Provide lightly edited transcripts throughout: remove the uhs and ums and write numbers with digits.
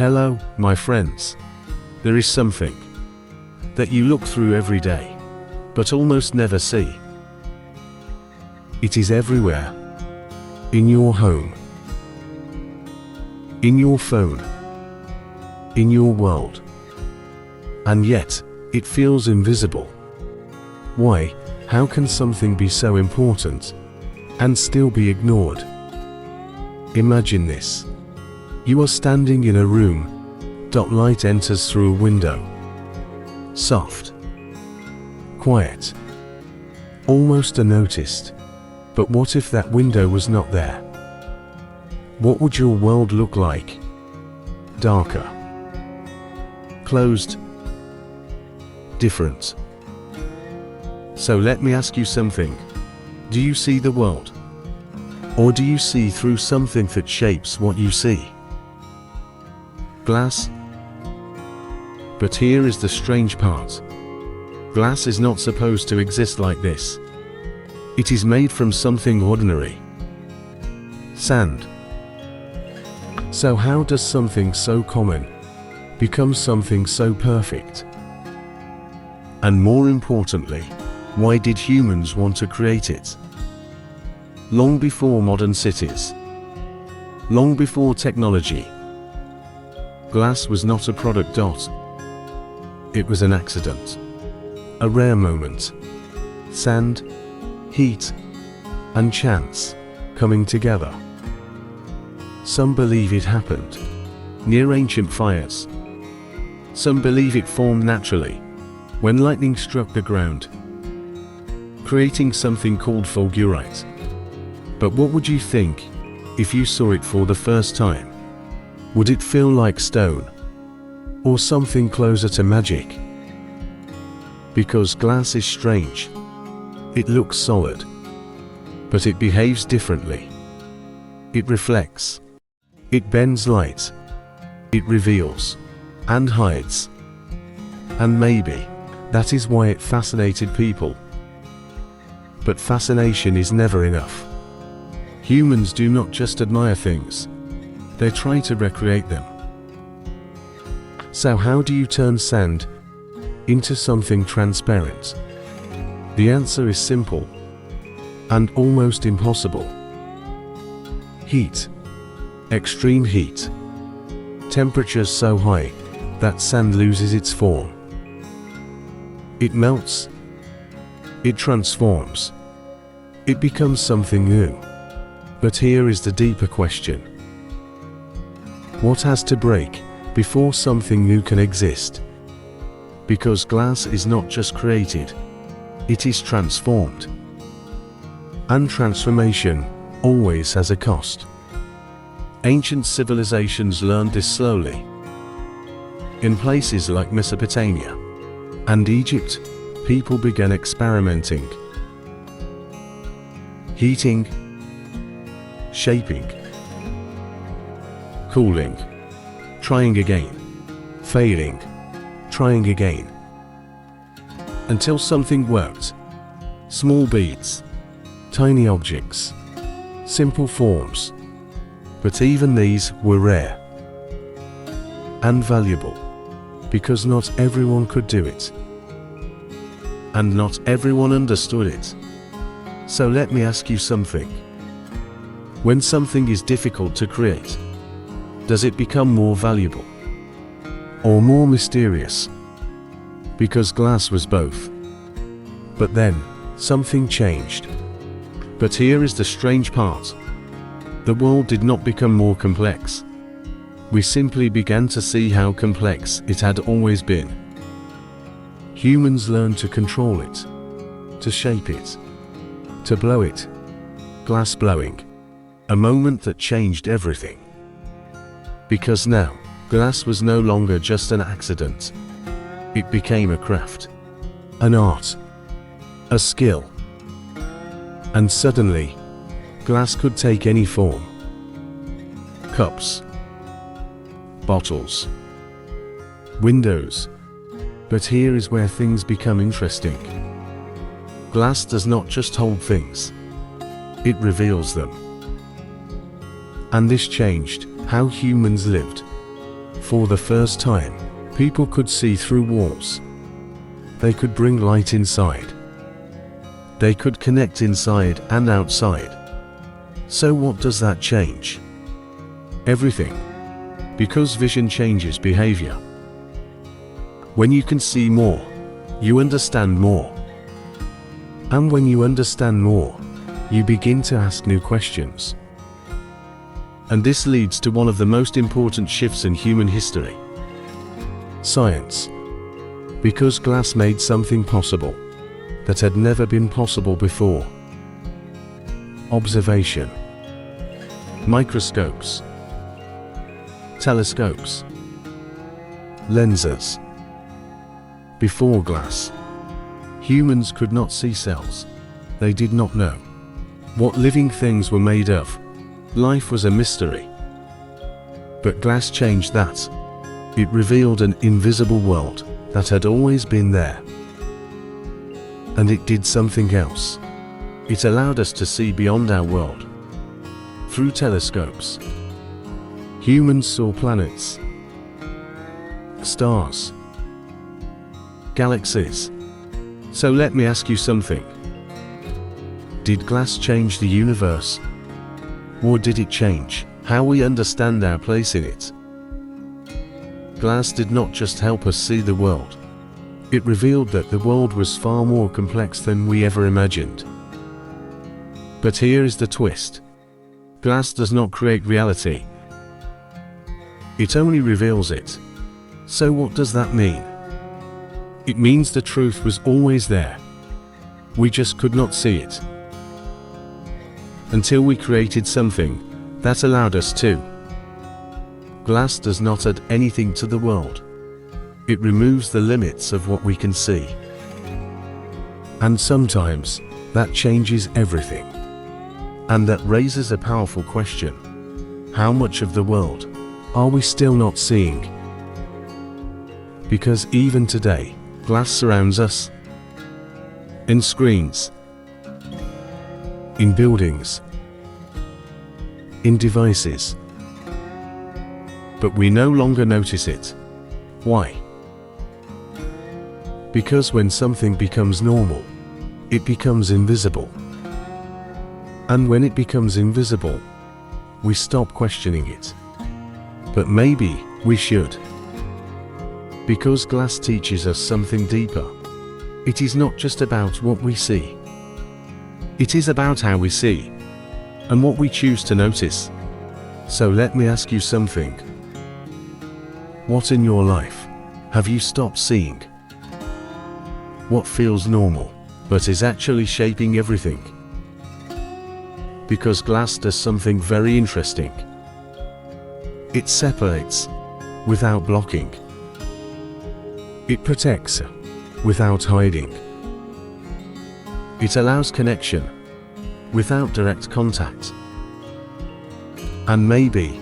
Hello, my friends. There is something that you look through every day, but almost never see. It is everywhere. In your home, in your phone, in your world. And yet, it feels invisible. Why? How can something be so important and still be ignored? Imagine this. You are standing in a room. Light enters through a window. Soft, quiet, almost unnoticed. But what if that window was not there? What would your world look like? Darker, closed, different. So let me ask you something. Do you see the world? Or do you see through something that shapes what you see? Glass? But here is the strange part. Glass is not supposed to exist like this. It is made from something ordinary. Sand. So how does something so common become something so perfect? And more importantly, why did humans want to create it? Long before modern cities, long before technology, glass was not a product. It was an accident, a rare moment. Sand, heat, and chance coming together. Some believe it happened near ancient fires. Some believe it formed naturally when lightning struck the ground, creating something called fulgurite. But what would you think if you saw it for the first time? Would it feel like stone or something closer to magic? Because glass is strange. It looks solid, but it behaves differently. It reflects. It bends light. It reveals and hides. And maybe that is why it fascinated people. But fascination is never enough. Humans do not just admire things, they try to recreate them. So how do you turn sand into something transparent? The answer is simple and almost impossible. Heat. Extreme heat. Temperatures so high that sand loses its form. It melts. It transforms. It becomes something new. But here is the deeper question. What has to break before something new can exist? Because glass is not just created, it is transformed. And transformation always has a cost. Ancient civilizations learned this slowly. In places like Mesopotamia and Egypt, people began experimenting. Heating, shaping, cooling, trying again, failing, trying again. Until something worked. Small beads, tiny objects, simple forms. But even these were rare and valuable, because not everyone could do it. And not everyone understood it. So let me ask you something. When something is difficult to create, does it become more valuable or more mysterious? Because glass was both. But then, something changed. But here is the strange part. The world did not become more complex. We simply began to see how complex it had always been. Humans learned to control it, to shape it, to blow it. Glass blowing. A moment that changed everything. Because now, glass was no longer just an accident. It became a craft, an art, a skill. And suddenly, glass could take any form. Cups, bottles, windows. But here is where things become interesting. Glass does not just hold things, it reveals them. And this changed how humans lived. For the first time, people could see through walls. They could bring light inside. They could connect inside and outside. So what does that change? Everything. Because vision changes behavior. When you can see more, you understand more. And when you understand more, you begin to ask new questions. And this leads to one of the most important shifts in human history. Science. Because glass made something possible that had never been possible before. Observation. Microscopes. Telescopes. Lenses. Before glass, humans could not see cells. They did not know what living things were made of. Life was a mystery. But glass changed that. It revealed an invisible world that had always been there. And it did something else. It allowed us to see beyond our world. Through telescopes, humans saw planets, stars, galaxies. So let me ask you something. Did glass change the universe? Or did it change how we understand our place in it? Glass did not just help us see the world. It revealed that the world was far more complex than we ever imagined. But here is the twist. Glass does not create reality. It only reveals it. So what does that mean? It means the truth was always there. We just could not see it. Until we created something that allowed us to. Glass does not add anything to the world. It removes the limits of what we can see. And sometimes, that changes everything. And that raises a powerful question. How much of the world are we still not seeing? Because even today, glass surrounds us. In screens, in buildings, in devices. But we no longer notice it. Why? Because when something becomes normal, it becomes invisible. And when it becomes invisible, we stop questioning it. But maybe we should. Because glass teaches us something deeper. It is not just about what we see. It is about how we see, and what we choose to notice. So let me ask you something. What in your life have you stopped seeing? What feels normal, but is actually shaping everything? Because glass does something very interesting. It separates without blocking. It protects without hiding. It allows connection without direct contact. And maybe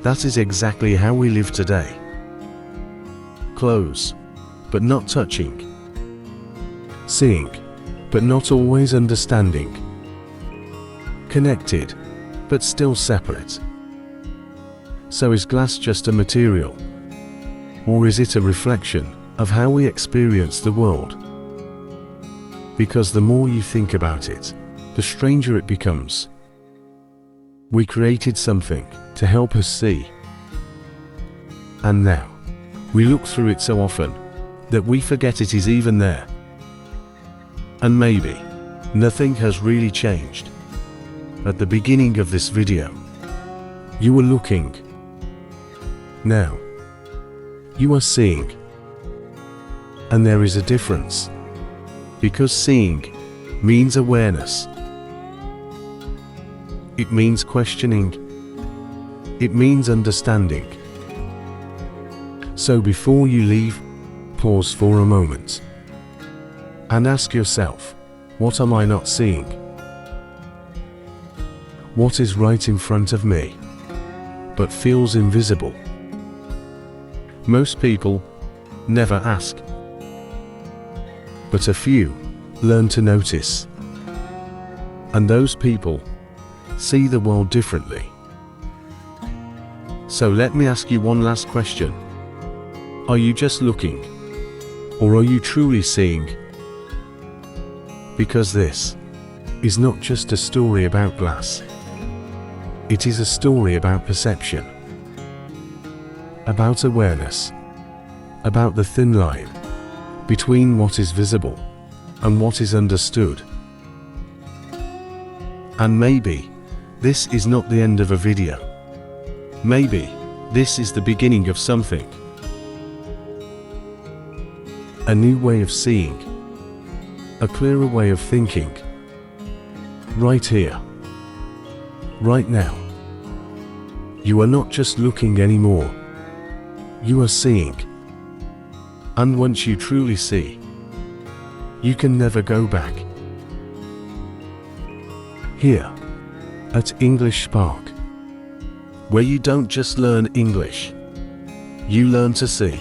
that is exactly how we live today. Close, but not touching. Seeing, but not always understanding. Connected, but still separate. So is glass just a material? Or is it a reflection of how we experience the world? Because the more you think about it, the stranger it becomes. We created something to help us see. And now, we look through it so often that we forget it is even there. And maybe nothing has really changed. At the beginning of this video, you were looking. Now, you are seeing. And there is a difference. Because seeing means awareness. It means questioning. It means understanding. So before you leave, pause for a moment. And ask yourself, what am I not seeing? What is right in front of me, but feels invisible? Most people never ask. But a few learn to notice. And those people see the world differently. So let me ask you one last question. Are you just looking? Or are you truly seeing? Because this is not just a story about glass. It is a story about perception, about awareness, about the thin line between what is visible and what is understood. And maybe this is not the end of a video. Maybe this is the beginning of something. A new way of seeing, a clearer way of thinking. Right here, right now. You are not just looking anymore. You are seeing. And once you truly see, you can never go back. Here, at English Spark, where you don't just learn English, you learn to see.